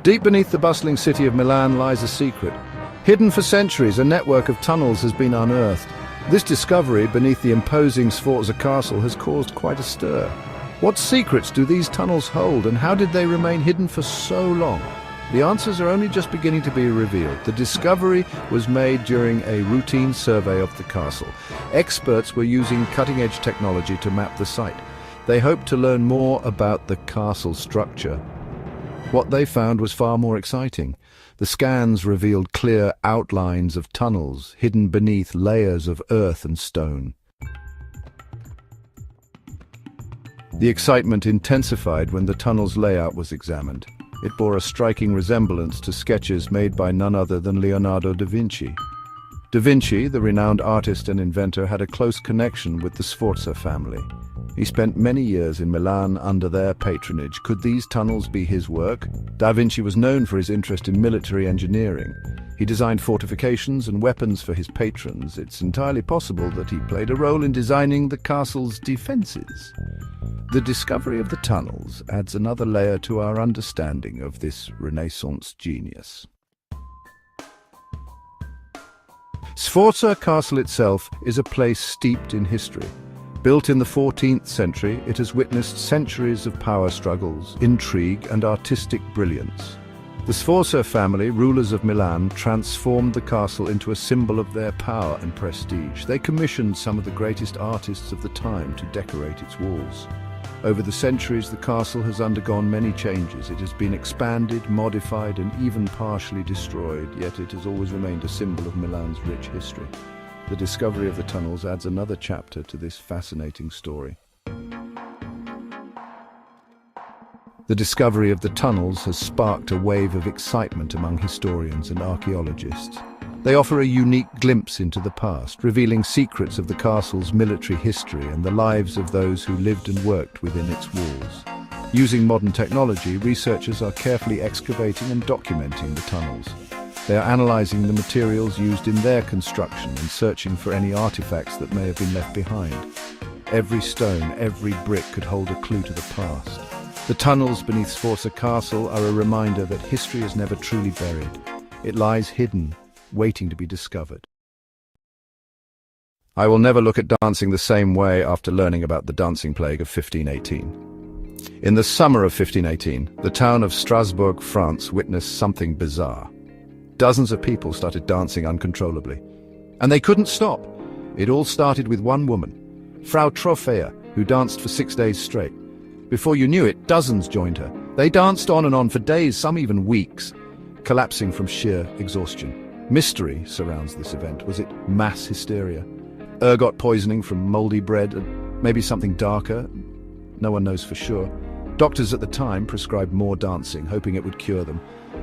Deep beneath the bustling city of Milan lies a secret. Hidden for centuries, a network of tunnels has been unearthed. This discovery beneath the imposing Sforza castle has caused quite a stir. What secrets do these tunnels hold, and how did they remain hidden for so long? The answers are only just beginning to be revealed. The discovery was made during a routine survey of the castle. Experts were using cutting-edge technology to map the site. They hoped to learn more about the castle structure. What they found was far more exciting. The scans revealed clear outlines of tunnels hidden beneath layers of earth and stone. The excitement intensified when the tunnel's layout was examined. It bore a striking resemblance to sketches made by none other than Leonardo da Vinci. Da Vinci, the renowned artist and inventor, had a close connection with the Sforza family. He spent many years in Milan under their patronage. Could these tunnels be his work? Da Vinci was known for his interest in military engineering. He designed fortifications and weapons for his patrons. It's entirely possible that he played a role in designing the castle's defenses. The discovery of the tunnels adds another layer to our understanding of this Renaissance genius. Sforza Castle itself is a place steeped in history. Built in the 14th century, it has witnessed centuries of power struggles, intrigue, and artistic brilliance. The Sforza family, rulers of Milan, transformed the castle into a symbol of their power and prestige. They commissioned some of the greatest artists of the time to decorate its walls. Over the centuries, the castle has undergone many changes. It has been expanded, modified, and even partially destroyed, yet it has always remained a symbol of Milan's rich history. The discovery of the tunnels adds another chapter to this fascinating story. The discovery of the tunnels has sparked a wave of excitement among historians and archaeologists. They offer a unique glimpse into the past, revealing secrets of the castle's military history and the lives of those who lived and worked within its walls. Using modern technology, researchers are carefully excavating and documenting the tunnels. They are analyzing the materials used in their construction and searching for any artifacts that may have been left behind. Every stone, every brick could hold a clue to the past. The tunnels beneath Sforza Castle are a reminder that history is never truly buried. It lies hidden, waiting to be discovered. I will never look at dancing the same way after learning about the dancing plague of 1518. In the summer of 1518, the town of Strasbourg, France, witnessed something bizarre. Dozens of people started dancing uncontrollably. And they couldn't stop. It all started with one woman, Frau Troffea, who danced for 6 days straight. Before you knew it, dozens joined her. They danced on and on for days, some even weeks, collapsing from sheer exhaustion. Mystery surrounds this event. Was it mass hysteria? Ergot poisoning from moldy bread? Maybe something darker? No one knows for sure. Doctors at the time prescribed more dancing, hoping it would cure them.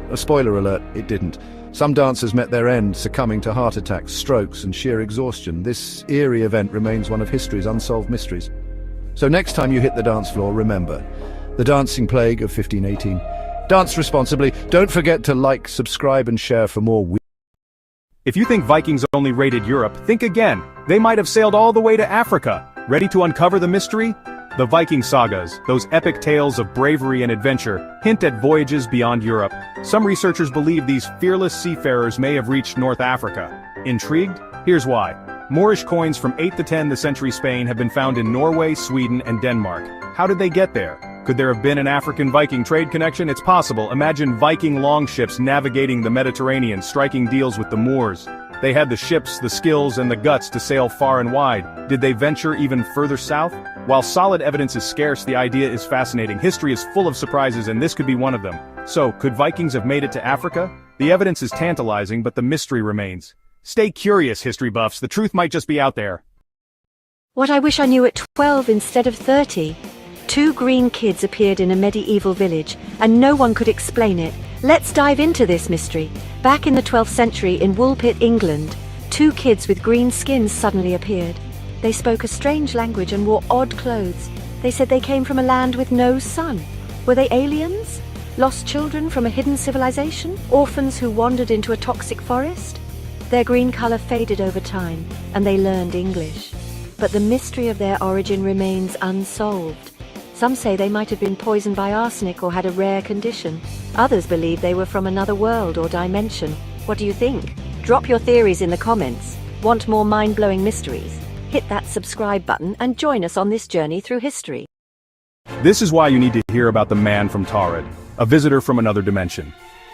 A spoiler alert, it didn't. Some dancers met their end, succumbing to heart attacks, strokes, and sheer exhaustion. This eerie event remains one of history's unsolved mysteries. So next time you hit the dance floor, remember, the dancing plague of 1518. Dance responsibly. Don't forget to like, subscribe, and share for more. If you think Vikings only raided Europe, think again. They might have sailed all the way to Africa. Ready to uncover the mystery? The Viking sagas, those epic tales of bravery and adventure, hint at voyages beyond Europe. Some researchers believe these fearless seafarers may have reached North Africa. Intrigued? Here's why. Moorish coins from 8th to 10th century Spain have been found in Norway, Sweden, and Denmark. How did they get there? Could there have been an African-Viking trade connection? It's possible. Imagine Viking longships navigating the Mediterranean, striking deals with the Moors. They had the ships, the skills, and the guts to sail far and wide. Did they venture even further south? While solid evidence is scarce, the idea is fascinating. History is full of surprises, and this could be one of them. So, could Vikings have made it to Africa? The evidence is tantalizing, but the mystery remains. Stay curious, history buffs. The truth might just be out there. What I wish I knew at 12 instead of 30. 2 green kids appeared in a medieval village, and no one could explain it. Let's dive into this mystery. Back in the 12th century in Woolpit, England, 2 kids with green skins suddenly appeared. They spoke a strange language and wore odd clothes. They said they came from a land with no sun. Were they aliens? Lost children from a hidden civilization? Orphans who wandered into a toxic forest? Their green color faded over time, and they learned English. But the mystery of their origin remains unsolved. Some say they might have been poisoned by arsenic or had a rare condition. Others believe they were from another world or dimension. What do you think? Drop your theories in the comments. Want more mind-blowing mysteries? Hit that subscribe button and join us on this journey through history. This is why you need to hear about the man from Taurid, a visitor from another dimension.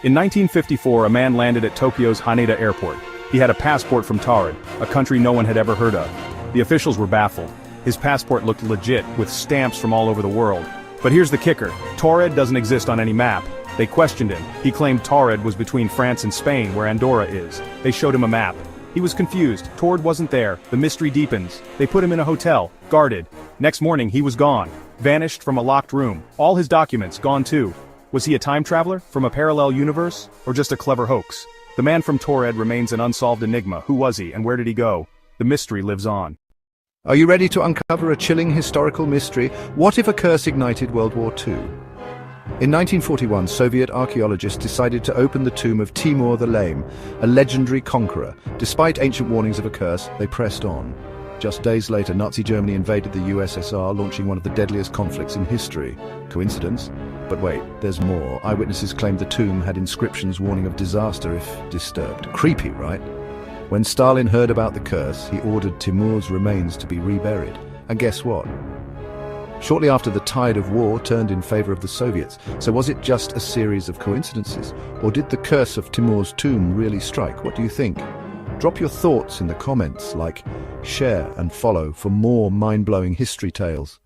In 1954, a man landed at Tokyo's Haneda Airport. He had a passport from Taurid, a country no one had ever heard of. The officials were baffled. His passport looked legit, with stamps from all over the world. But here's the kicker: Taurid doesn't exist on any map. They questioned him. He claimed Taurid was between France and Spain, where Andorra is. They showed him a map. He was confused. Taurid wasn't there. The mystery deepens. They put him in a hotel, guarded. Next morning, he was gone. Vanished from a locked room. All his documents gone too. Was he a time traveler, from a parallel universe, or just a clever hoax? The man from Taurid remains an unsolved enigma. Who was he, and where did he go? The mystery lives on. Are you ready to uncover a chilling historical mystery? What if a curse ignited World War II? In 1941, Soviet archaeologists decided to open the tomb of Timur the Lame, a legendary conqueror. Despite ancient warnings of a curse, they pressed on. Just days later, Nazi Germany invaded the USSR, launching one of the deadliest conflicts in history. Coincidence? But wait, there's more. Eyewitnesses claimed the tomb had inscriptions warning of disaster if disturbed. Creepy, right? When Stalin heard about the curse, he ordered Timur's remains to be reburied. And guess what? Shortly after, the tide of war turned in favor of the Soviets. So was it just a series of coincidences? Or did the curse of Timur's tomb really strike? What do you think? Drop your thoughts in the comments, like, share and follow for more mind-blowing history tales.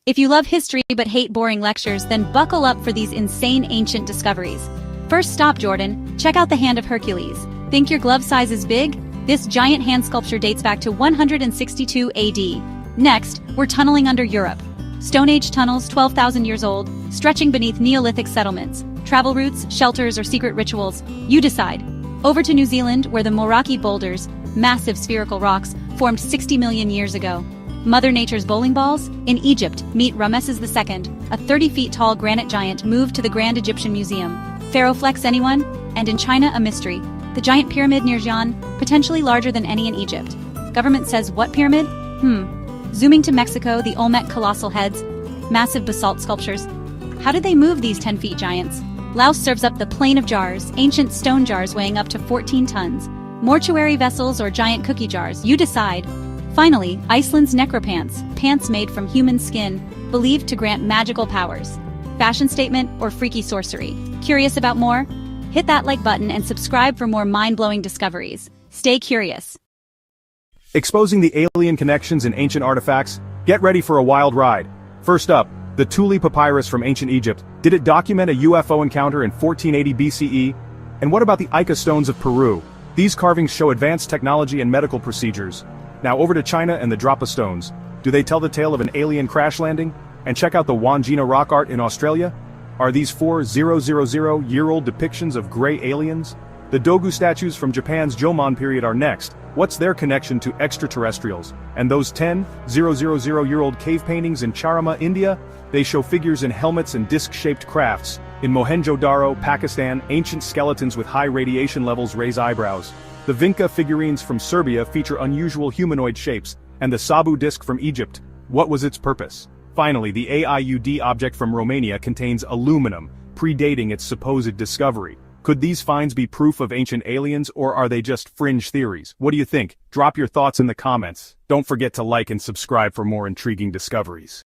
If you love history but hate boring lectures, then buckle up for these insane ancient discoveries. First stop, Jordan. Check out the Hand of Hercules. Think your glove size is big? This giant hand sculpture dates back to 162 AD. Next, we're tunneling under Europe. Stone Age tunnels, 12,000 years old, stretching beneath Neolithic settlements. Travel routes, shelters, or secret rituals, you decide. Over to New Zealand, where the Moraki boulders, massive spherical rocks, formed 60 million years ago. Mother Nature's bowling balls? In Egypt, meet Ramesses II, a 30-feet-tall granite giant moved to the Grand Egyptian Museum. Pharaoh Flex, anyone? And in China, a mystery. The giant pyramid near Xi'an, potentially larger than any in Egypt. Government says what pyramid? Zooming to Mexico, the Olmec colossal heads, massive basalt sculptures. How did they move these 10-feet giants? Laos serves up the plain of jars, ancient stone jars weighing up to 14 tons. Mortuary vessels or giant cookie jars, you decide. Finally, Iceland's necropants, pants made from human skin, believed to grant magical powers. Fashion statement or freaky sorcery? Curious about more? Hit that like button and subscribe for more mind-blowing discoveries. Stay curious. Exposing the alien connections in ancient artifacts? Get ready for a wild ride. First up, the Thule papyrus from ancient Egypt. Did it document a UFO encounter in 1480 BCE? And what about the Ica stones of Peru? These carvings show advanced technology and medical procedures. Now over to China and the Drapa stones. Do they tell the tale of an alien crash landing? And check out the Wangina rock art in Australia. Are these 4,000-year-old depictions of gray aliens? The Dogu statues from Japan's Jomon period are next. What's their connection to extraterrestrials? And those 10,000-year-old cave paintings in Charama, India? They show figures in helmets and disc-shaped crafts. In Mohenjo-Daro, Pakistan, ancient skeletons with high radiation levels raise eyebrows. The Vinca figurines from Serbia feature unusual humanoid shapes, and the Sabu disc from Egypt. What was its purpose? Finally, the AIUD object from Romania contains aluminum, predating its supposed discovery. Could these finds be proof of ancient aliens, or are they just fringe theories? What do you think? Drop your thoughts in the comments. Don't forget to like and subscribe for more intriguing discoveries.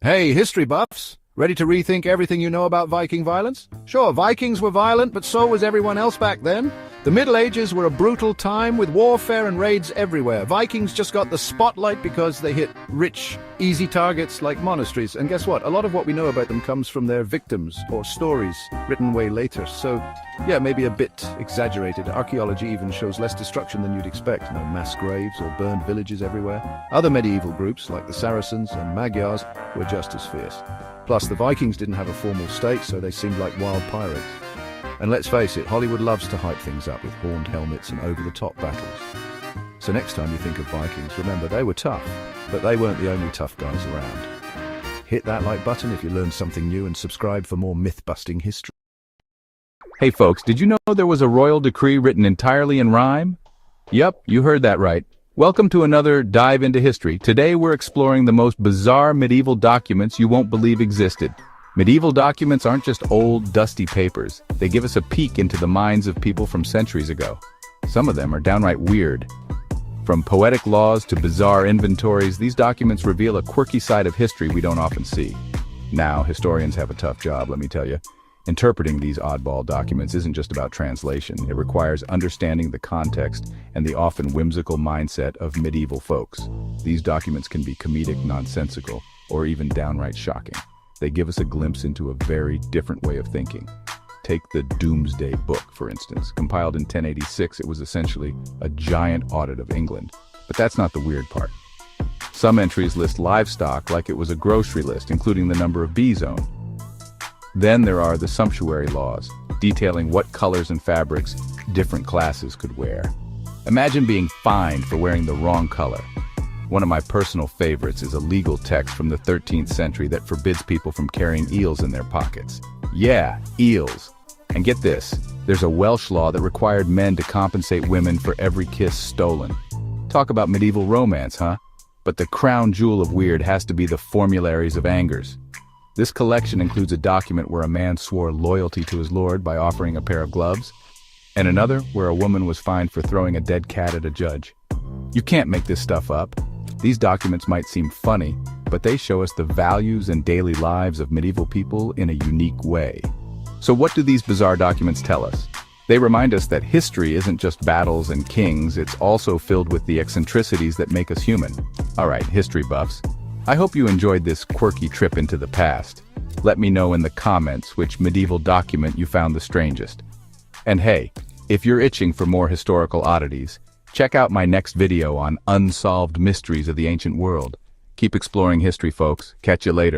Hey, history buffs! Ready to rethink everything you know about Viking violence? Sure, Vikings were violent, but so was everyone else back then. The Middle Ages were a brutal time with warfare and raids everywhere. Vikings just got the spotlight because they hit rich, easy targets like monasteries. And guess what? A lot of what we know about them comes from their victims or stories written way later. So, yeah, maybe a bit exaggerated. Archaeology even shows less destruction than you'd expect. No mass graves or burned villages everywhere. Other medieval groups, like the Saracens and Magyars, were just as fierce. Plus, the Vikings didn't have a formal state, so they seemed like wild pirates. And let's face it, Hollywood loves to hype things up with horned helmets and over-the-top battles. So next time you think of Vikings, remember they were tough, but they weren't the only tough guys around. Hit that like button if you learned something new and subscribe for more myth-busting history. Hey folks, did you know there was a royal decree written entirely in rhyme? Yup, you heard that right. Welcome to another Dive into History. Today we're exploring the most bizarre medieval documents you won't believe existed. Medieval documents aren't just old, dusty papers. They give us a peek into the minds of people from centuries ago. Some of them are downright weird. From poetic laws to bizarre inventories, these documents reveal a quirky side of history we don't often see. Now, historians have a tough job, let me tell you. Interpreting these oddball documents isn't just about translation. It requires understanding the context and the often whimsical mindset of medieval folks. These documents can be comedic, nonsensical, or even downright shocking. They give us a glimpse into a very different way of thinking. Take the Doomsday Book, for instance. Compiled in 1086, it was essentially a giant audit of England. But that's not the weird part. Some entries list livestock like it was a grocery list, including the number of bees owned. Then there are the sumptuary laws, detailing what colors and fabrics different classes could wear. Imagine being fined for wearing the wrong color. One of my personal favorites is a legal text from the 13th century that forbids people from carrying eels in their pockets. Yeah, eels. And get this, there's a Welsh law that required men to compensate women for every kiss stolen. Talk about medieval romance, huh? But the crown jewel of weird has to be the Formularies of Angers. This collection includes a document where a man swore loyalty to his lord by offering a pair of gloves, and another where a woman was fined for throwing a dead cat at a judge. You can't make this stuff up. These documents might seem funny, but they show us the values and daily lives of medieval people in a unique way. So what do these bizarre documents tell us? They remind us that history isn't just battles and kings, it's also filled with the eccentricities that make us human. Alright, history buffs. I hope you enjoyed this quirky trip into the past. Let me know in the comments which medieval document you found the strangest. And hey, if you're itching for more historical oddities, check out my next video on unsolved mysteries of the ancient world. Keep exploring history, folks. Catch you later.